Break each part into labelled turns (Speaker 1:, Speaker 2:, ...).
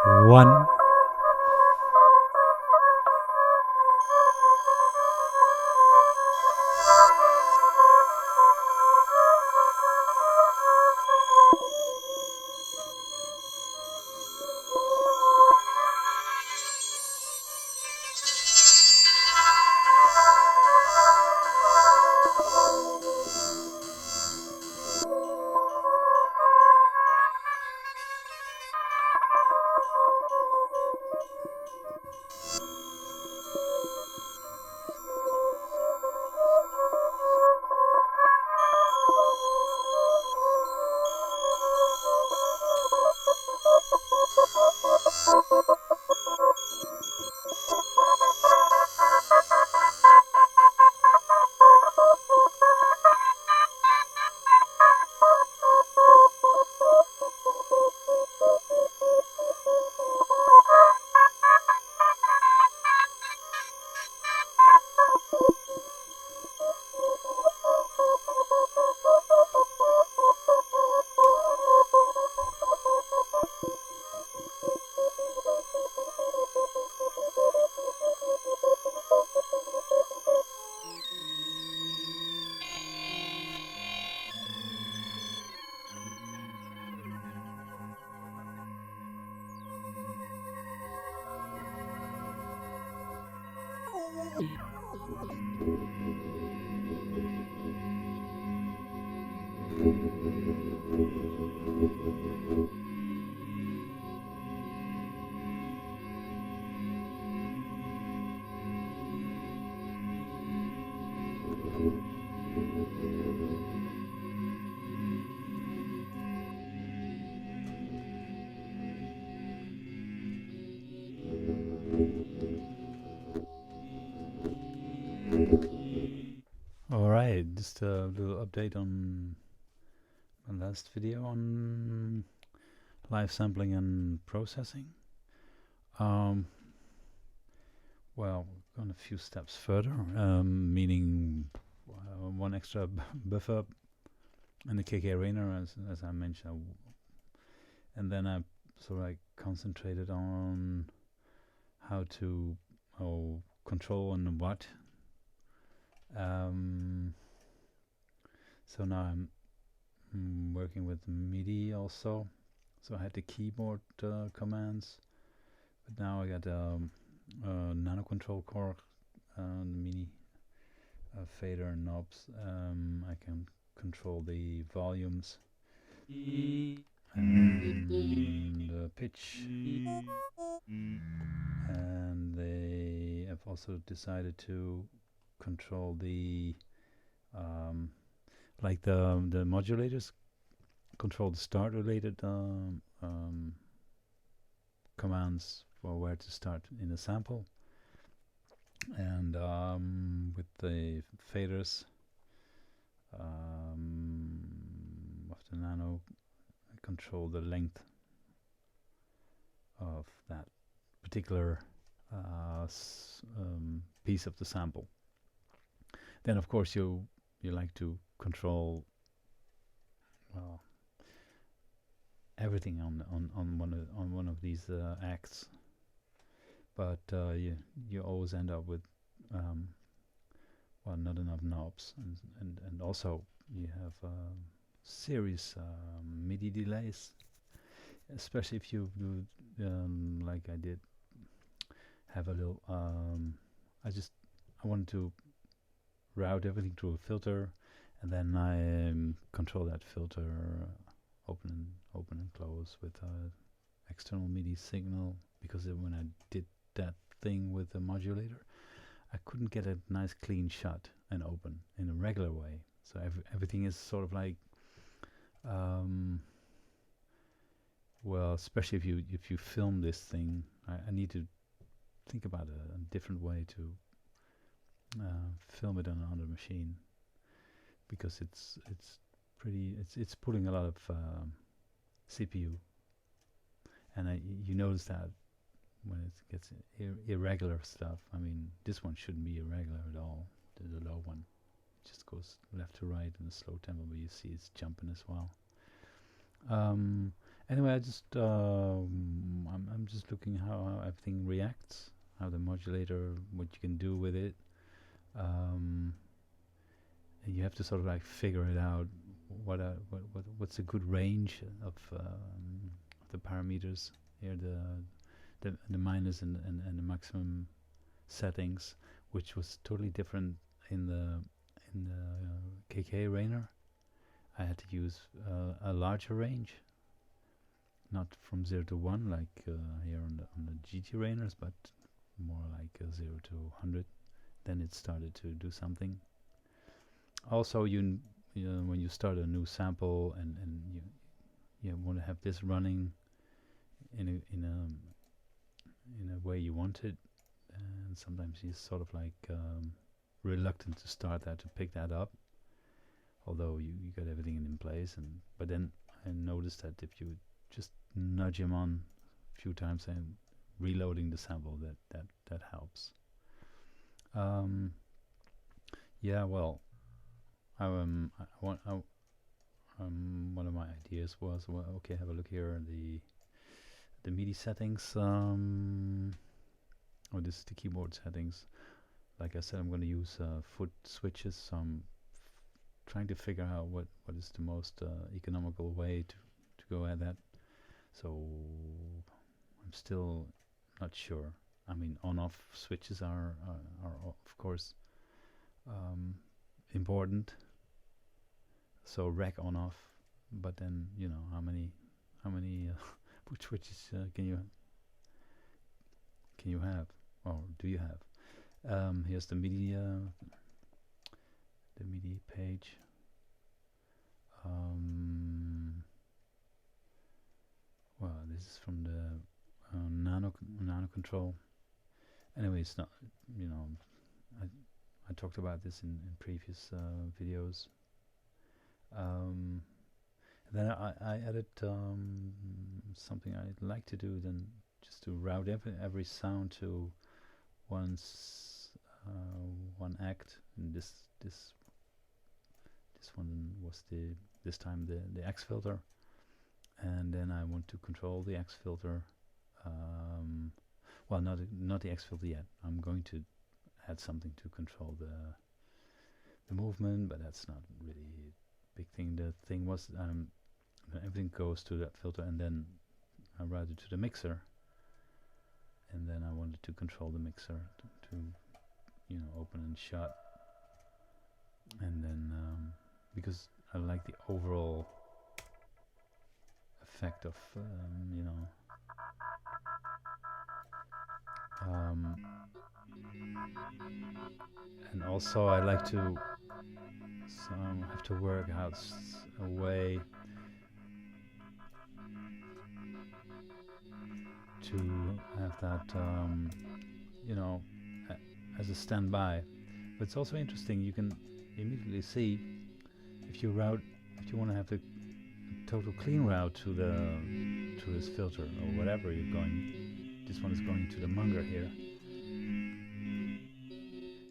Speaker 1: one. Alright, just a little update on my last video on live sampling and processing. Well, gone a few steps further, meaning one extra buffub and the KK Rainer, as I mentioned, and then I sort of like concentrated on how to control and what. So now I'm working with MIDI also. So I had the keyboard commands, but now I got nano control core, the mini fader and knobs. I can control the volumes and the pitch, and they have also decided to control the like the modulators control the start related commands for where to start in a sample, and with the faders of the nano, I control the length of that particular piece of the sample. Then of course you like to control everything on one of these acts, but you always end up with not enough knobs, and also you have serious MIDI delays, especially if you do like I did have a little I wanted to route everything through a filter, and then I control that filter open and close with external MIDI signal, because when I did that thing with the modulator, I couldn't get a nice clean shut and open in a regular way. So everything is sort of like well, especially if you film this thing, I need to think about a different way to film it on another machine, because it's pulling a lot of CPU, and you notice that when it gets irregular stuff. I mean, this one shouldn't be irregular at all. The low one just goes left to right in a slow tempo, but you see it's jumping as well. Anyway, I'm just looking how everything reacts, how the modulator, what you can do with it. And you have to sort of like figure it out. What's a good range of the parameters here, the minus and the maximum settings, which was totally different in the KK Rainer. I had to use a larger range, not from 0 to 1 like here on the GT Rainers, but more like 0 to 100. Then it started to do something. Also, you know, when you start a new sample and you want to have this running in a way you want it, and sometimes you're sort of like reluctant to start that, to pick that up, although you got everything in place. But then I noticed that if you just nudge him on a few times and reloading the sample, that helps. Yeah, well, one of my ideas was, well, okay, have a look here, the MIDI settings. Oh, this is the keyboard settings. Like I said, I'm going to use foot switches, so I'm trying to figure out what is the most economical way to go at that. So I'm still not sure. I mean, on-off switches are of course important. So rack on-off, but then you know how many foot switches can you have, or do you have? Here's the MIDI page. Well, this is from the nano control. Anyway, it's not, you know, I talked about this in previous videos. Then I added something I'd like to do, then just to route every sound to one act. And this one was this time the X filter, and then I want to control the X filter. Well, not the X filter yet. I'm going to add something to control the movement, but that's not really a big thing. The thing was everything goes to that filter, and then I route it to the mixer, and then I wanted to control the mixer to you know, open and shut, and then because I like the overall effect of you know, and also I like to have to work out a way to have that you know, as a standby. But it's also interesting, you can immediately see if you want to have the total clean route to this filter or whatever you're going. This one is going to the Munger here.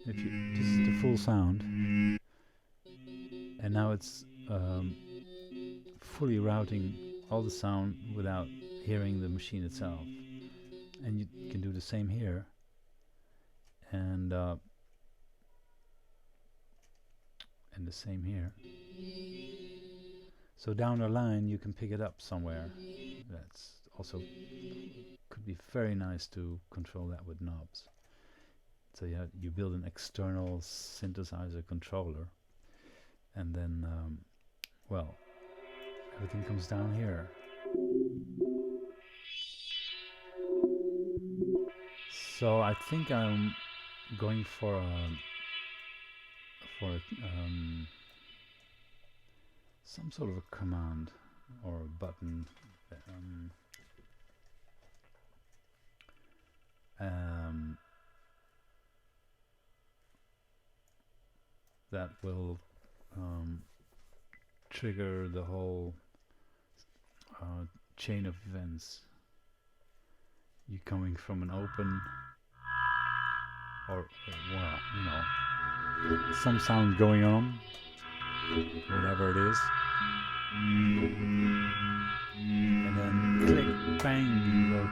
Speaker 1: This is the full sound, and now it's fully routing all the sound without hearing the machine itself. And you can do the same here, and the same here. So down the line you can pick it up somewhere. That's also could be very nice to control that with knobs. So you build an external synthesizer controller, and then well, everything comes down here. So I think I'm going for some sort of a command or a button that will trigger the whole chain of events. You coming from an open, or well, you know, some sound going on, whatever it is, and then Fang, you go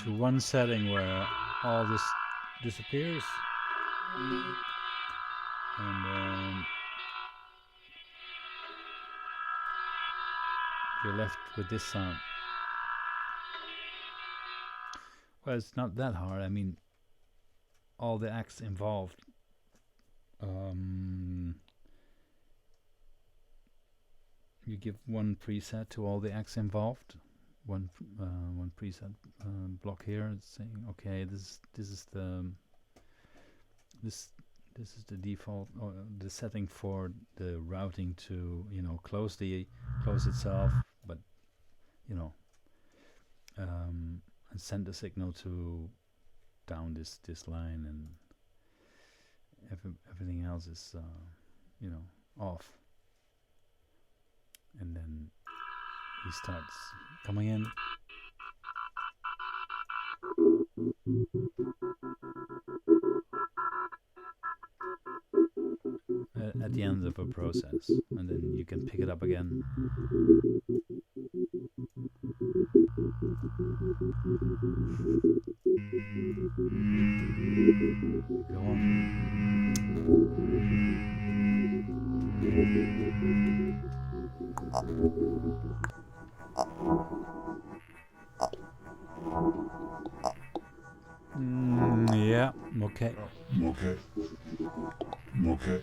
Speaker 1: to one setting where all this disappears, and you're left with this sound. Well, it's not that hard. I mean, all the acts involved. You give one preset to all the acts involved. One preset block here. It's saying, okay, this is the default, or the setting for the routing to, you know, close itself, but you know, and send the signal to down this line, and everything else is you know, off. And then he starts coming in. At the end of a process, and then you can pick it up again. Go on. Yeah. Okay.
Speaker 2: Okay. Okay.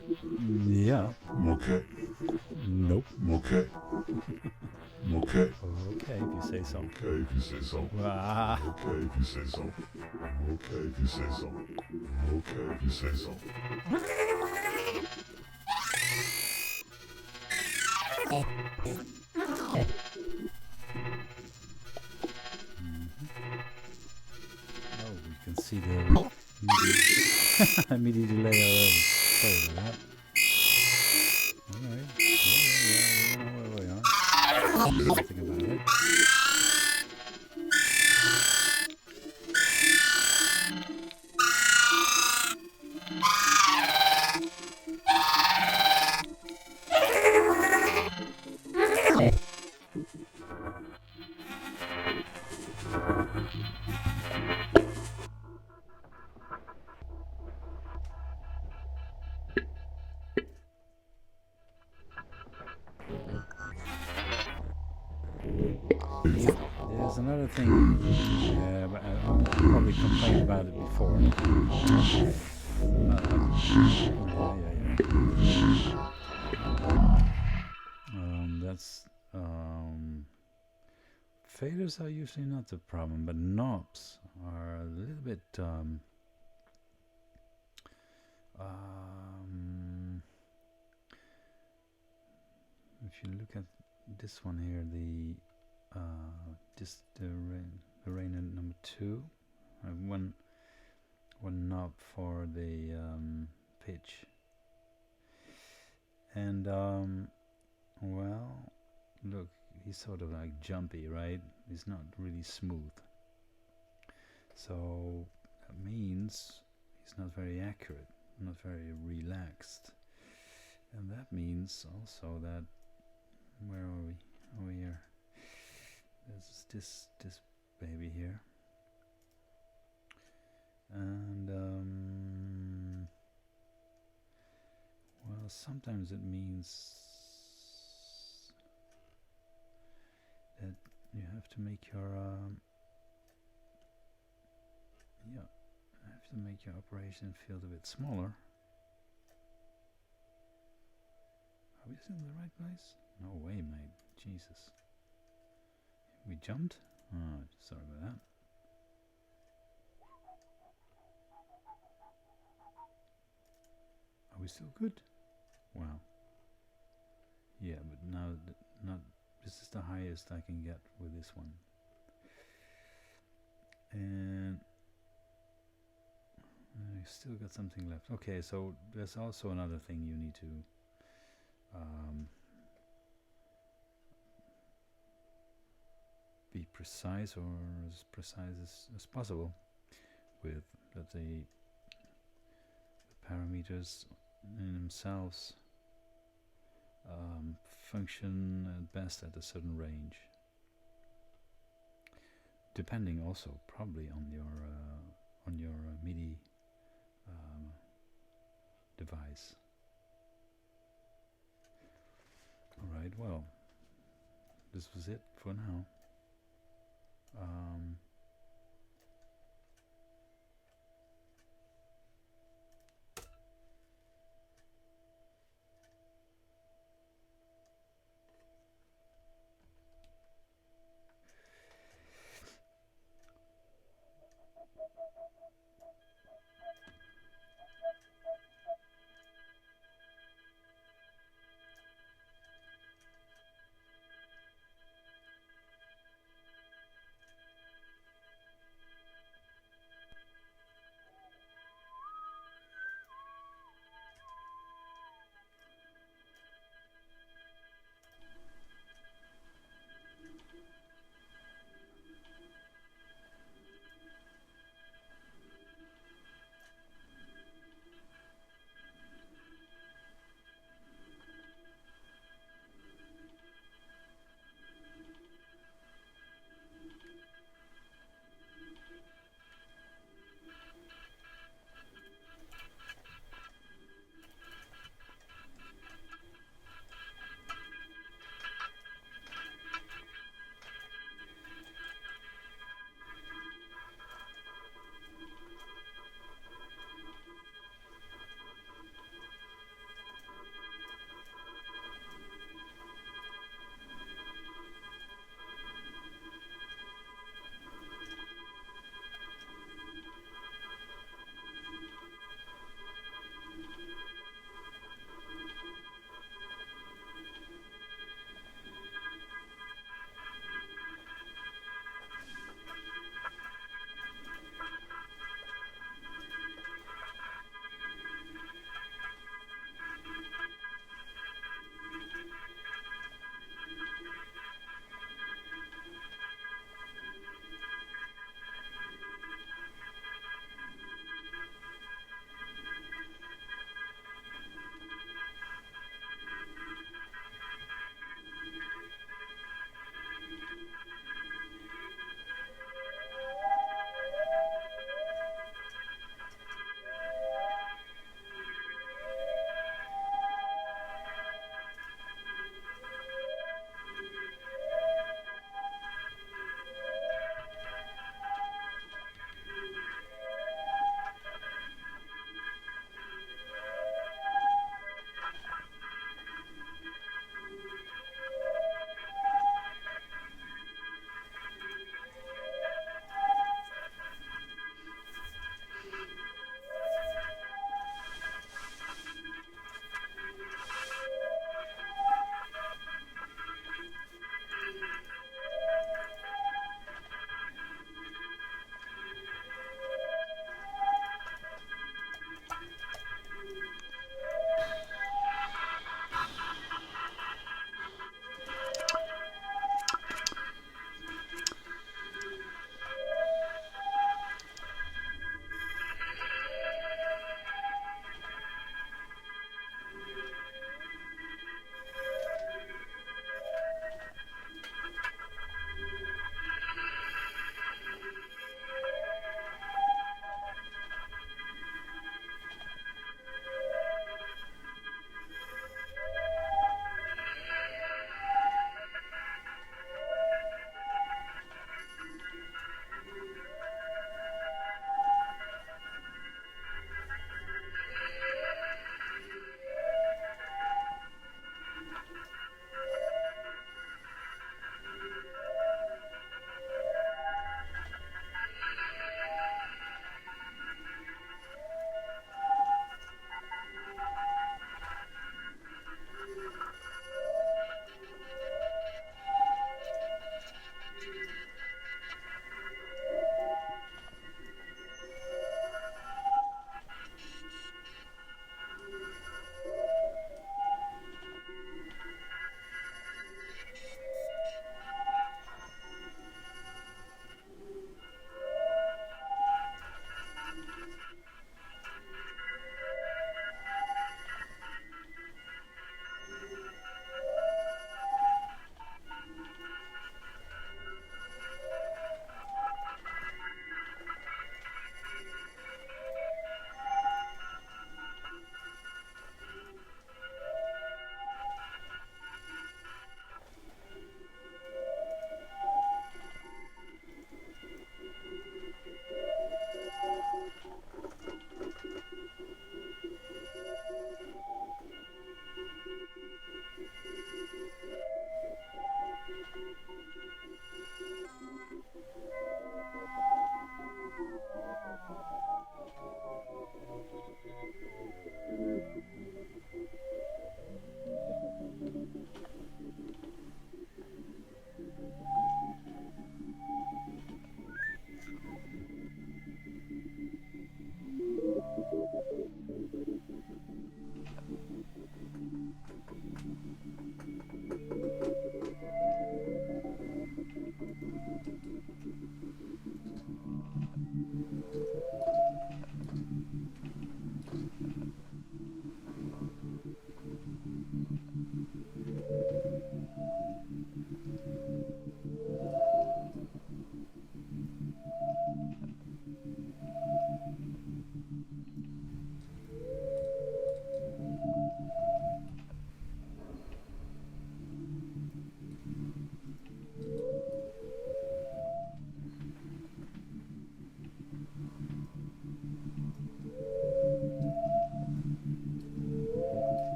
Speaker 1: Yeah.
Speaker 2: Okay.
Speaker 1: Nope.
Speaker 2: Okay. Okay.
Speaker 1: Okay, if you say so.
Speaker 2: Okay, if you say so.
Speaker 1: Ah.
Speaker 2: Okay, if you say so. Okay, if you say so. Okay, if you say so.
Speaker 1: Oh, we can see the midi delay already. Sorry about that. Alright. Yeah, we know where we are. Do something about it. There's another thing, but I'll probably complain about it before. That's faders are usually not the problem, but knobs are a little bit if you look at this one here, the Reina number 2, I have one knob for the pitch, and well, look, he's sort of like jumpy, right? He's not really smooth, so that means he's not very accurate, not very relaxed, and that means also that, where are we? Oh, here. There's this baby here, and well, sometimes it means that you have to make your operation field a bit smaller. Are we still in the right place? No way, mate. Jesus. We jumped? Oh, sorry about that. Are we still good? Wow. Yeah, but now this is the highest I can get with this one. And I still got something left. Okay, so there's also another thing you need to be precise, or as precise as possible with, let's say, the parameters in themselves. function at best at a certain range, depending also probably on your MIDI device. Alright, well, this was it for now.